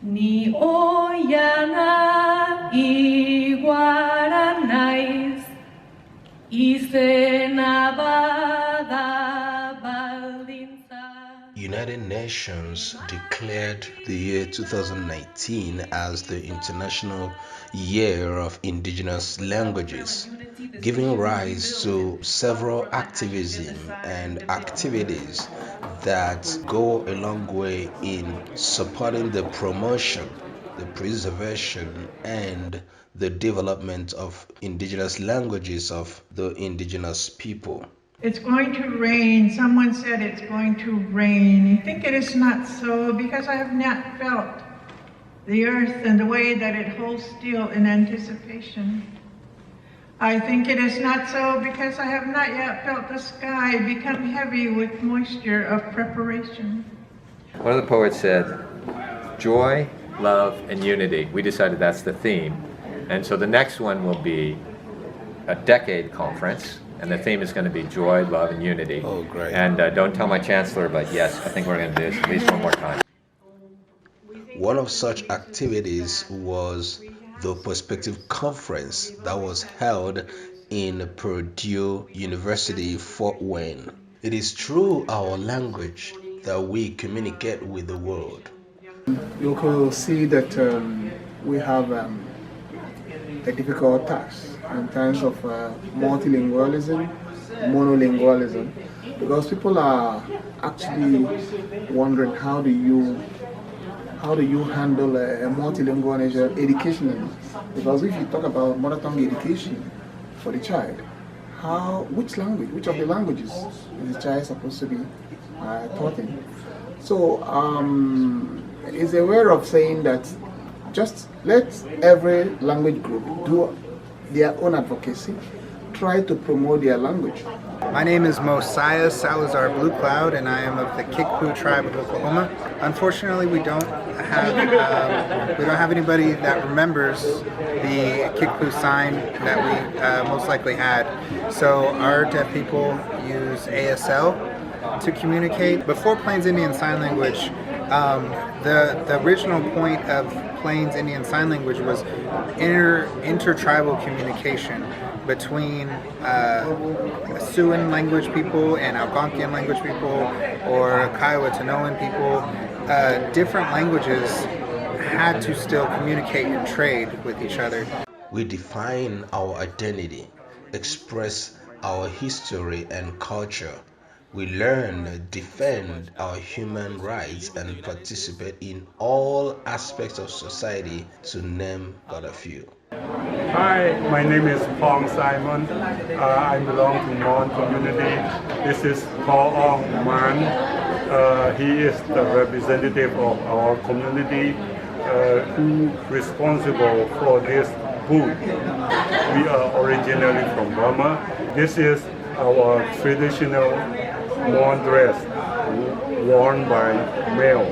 Ni oiana iguara naiz, izena bada baldintza. United Nations declared the year 2019 as the International Year of Indigenous Languages, giving rise to several activism and activities that go a long way in supporting the promotion, the preservation, and the development of indigenous languages of the indigenous people. It's going to rain. Someone said it's going to rain. I think it is not so because I have not felt the earth and the way that it holds still in anticipation. I think it is not so because I have not yet felt the sky become heavy with moisture of preparation. One of the poets said, joy, love, and unity. We decided that's the theme. And so the next one will be a decade conference. And the theme is going to be joy, love, and unity. Oh, great. And don't tell my chancellor, but yes, I think we're going to do this at least one more time. One of such activities was the Perspective Conference that was held in Perdue University, Forte Wayne. It is through our language that we communicate with the world. You could see that we have a difficult task in terms of multilingualism, monolingualism, because people are actually wondering how do you handle a multilingual nature educationally? Because if you talk about mother tongue education for the child, which of the languages is the child supposed to be taught in? So it's a way of saying that just let every language group do their own advocacy, try to promote their language. My name is Mosiah Salazar Blue Cloud, and I am of the Kickapoo tribe of Oklahoma. Unfortunately, we don't have anybody that remembers the Kickapoo sign that we most likely had. So our deaf people use ASL to communicate. Before Plains Indian Sign Language, the original point of Plains Indian Sign Language was intertribal communication between Siouan language people and Algonquian language people or Kiowa-Tanoan people. Different languages had to still communicate and trade with each other. We define our identity, express our history and culture. We learn, defend our human rights, and participate in all aspects of society, to name but a few. Hi, my name is Pong Simon. I belong to Mon community. This is Paul Ong Man. He is the representative of our community who is responsible for this booth. We are originally from Burma. This is our traditional Mon dress worn by male,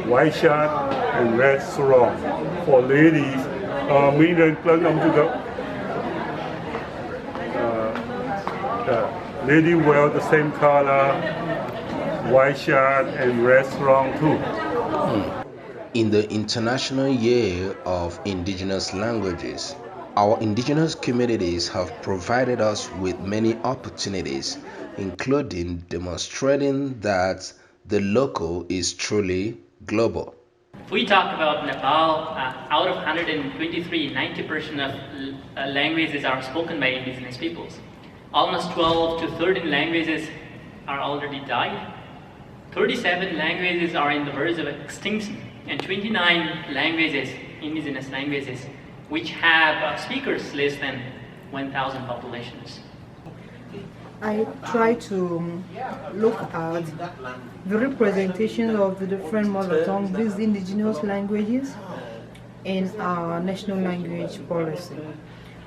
white shirt and red sarong. For ladies, mình lên ông to the lady wear the same color, white shirt and red sarong too. In the International Year of Indigenous Languages, our indigenous communities have provided us with many opportunities, including demonstrating that the local is truly global. If we talk about Nepal, out of 123, 90% of languages are spoken by indigenous peoples. Almost 12 to 13 languages are already died. 37 languages are in the verge of extinction, and 29 languages, indigenous languages, which have speakers less than 1,000 populations. I try to look at the representation of the different mother tongue, these indigenous languages, in our national language policy,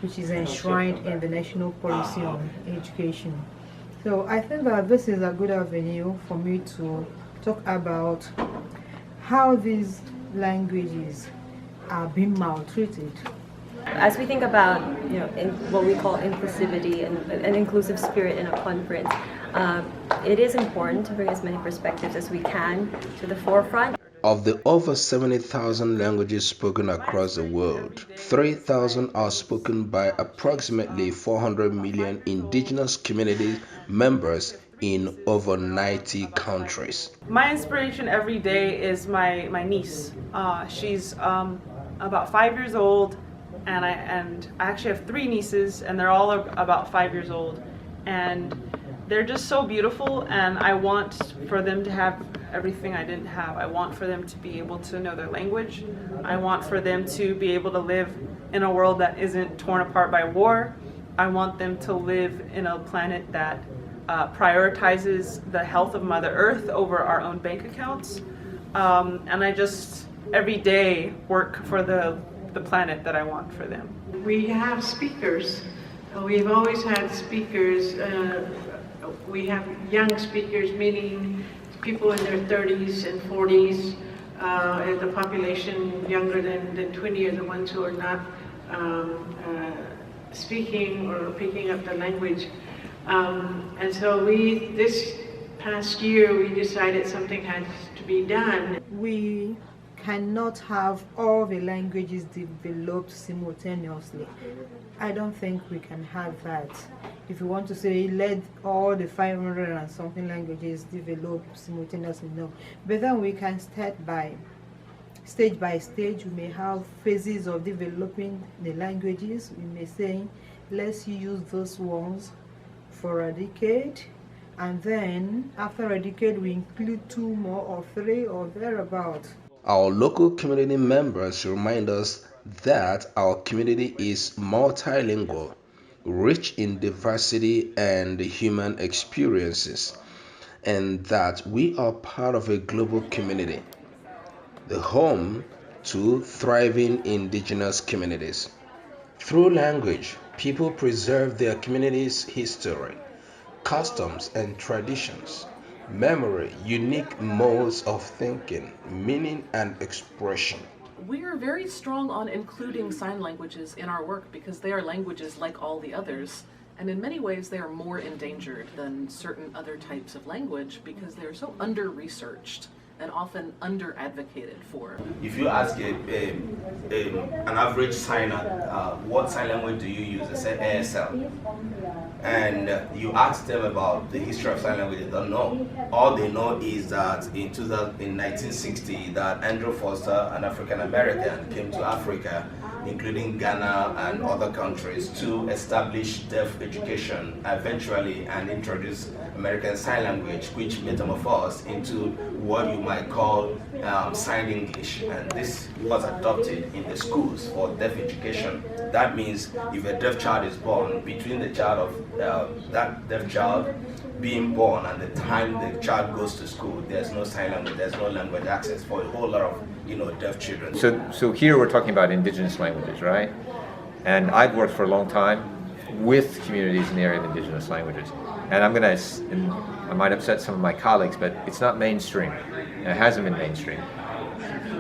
which is enshrined in the National Policy on Education. So I think that this is a good avenue for me to talk about how these languages are being maltreated. As we think about, in what we call inclusivity and an inclusive spirit in a conference, it is important to bring as many perspectives as we can to the forefront. Of the over 70,000 languages spoken across the world, 3,000 are spoken by approximately 400 million indigenous community members in over 90 countries. My inspiration every day is my niece. She's about 5 years old, and I actually have 3 nieces, and they're all about 5 years old, and they're just so beautiful, and I want for them to have everything I didn't have. I want for them to be able to know their language. I want for them to be able to live in a world that isn't torn apart by war. I want them to live in a planet that prioritizes the health of Mother Earth over our own bank accounts. And I just, every day, work for the planet that I want for them. We have speakers. We've always had speakers. We have young speakers, meaning people in their 30s and 40s. The population younger than 20 are the ones who are not speaking or picking up the language. And so this past year, we decided something had to be done. We cannot have all the languages developed simultaneously. I don't think we can have that. If you want to say let all the 500 and something languages develop simultaneously, no. But then we can start by stage. We may have phases of developing the languages. We may say, let's use those ones for a decade, and then after a decade we include 2 more or 3 or thereabout. Our local community members remind us that our community is multilingual, rich in diversity and human experiences, and that we are part of a global community, the home to thriving indigenous communities. Through language, people preserve their community's history, customs and traditions, memory, unique modes of thinking, meaning and expression. We are very strong on including sign languages in our work because they are languages like all the others, and in many ways they are more endangered than certain other types of language because they are so under-researched and often under-advocated for. If you ask an average signer, what sign language do you use? They say ASL. And you ask them about the history of sign language, they don't know. All they know is that in 1960, that Andrew Foster, an African American, came to Africa, including Ghana and other countries, to establish deaf education eventually and introduce American Sign Language, which metamorphosed into what you might call Sign English. And this was adopted in the schools for deaf education. That means if a deaf child is born, between the child of that deaf child being born and the time the child goes to school, there's no sign language, there's no language access for a whole lot of deaf children. So here we're talking about indigenous languages, right? And I've worked for a long time with communities in the area of indigenous languages. And I might upset some of my colleagues, but it's not mainstream. It hasn't been mainstream.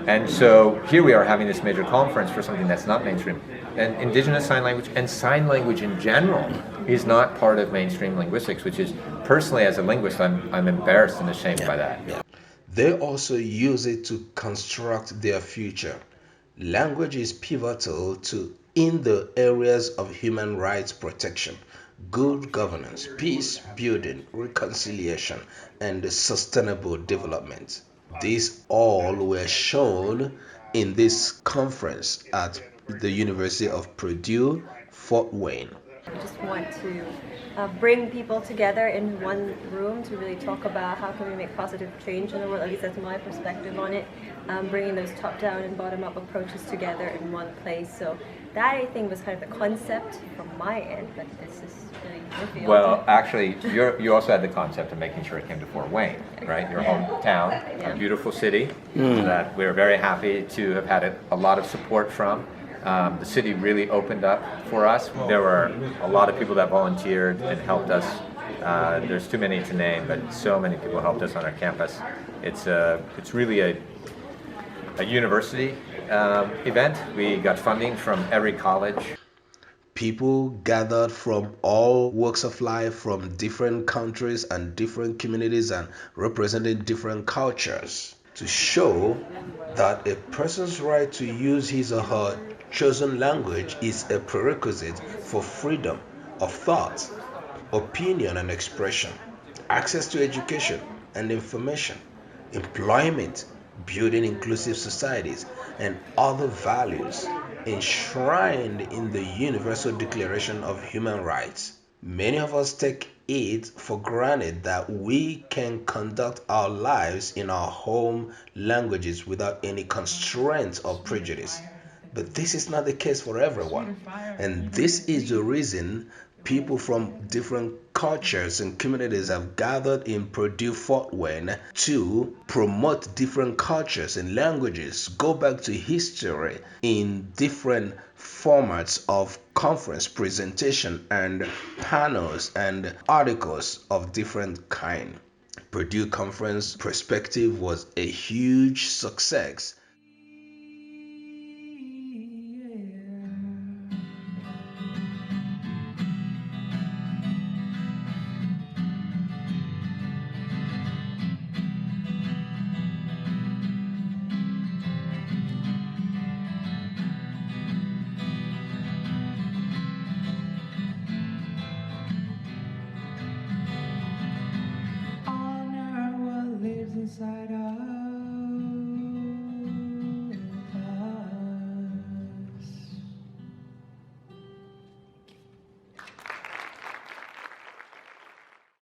And so here we are having this major conference for something that's not mainstream. And indigenous sign language and sign language in general is not part of mainstream linguistics, which is, personally as a linguist, I'm embarrassed and ashamed by that. They also use it to construct their future. Language is pivotal in the areas of human rights protection, good governance, peace building, reconciliation, and sustainable development. These all were shown in this conference at the University of Perdue, Forte Wayne. We just want to bring people together in one room to really talk about how can we make positive change in the world. At least that's my perspective on it. Bringing those top-down and bottom-up approaches together in one place. So that, I think, was kind of the concept from my end, but this is really your field. Well, actually, you also had the concept of making sure it came to Forte Wayne, right? Your hometown, a beautiful city that we're very happy to have had a lot of support from. The city really opened up for us. There were a lot of people that volunteered and helped us. There's too many to name, but so many people helped us on our campus. It's really a university event. We got funding from every college. People gathered from all walks of life, from different countries and different communities, and representing different cultures. to show that a person's right to use his or her chosen language is a prerequisite for freedom of thought, opinion and expression, access to education and information, employment, building inclusive societies, and other values enshrined in the Universal Declaration of Human Rights. Many of us take it for granted that we can conduct our lives in our home languages without any constraint or prejudice. But this is not the case for everyone. And this is the reason people from different cultures and communities have gathered in Perdue, Forte Wayne to promote different cultures and languages, go back to history in different formats of conference presentation and panels and articles of different kind. Purdue Conference Perspective was a huge success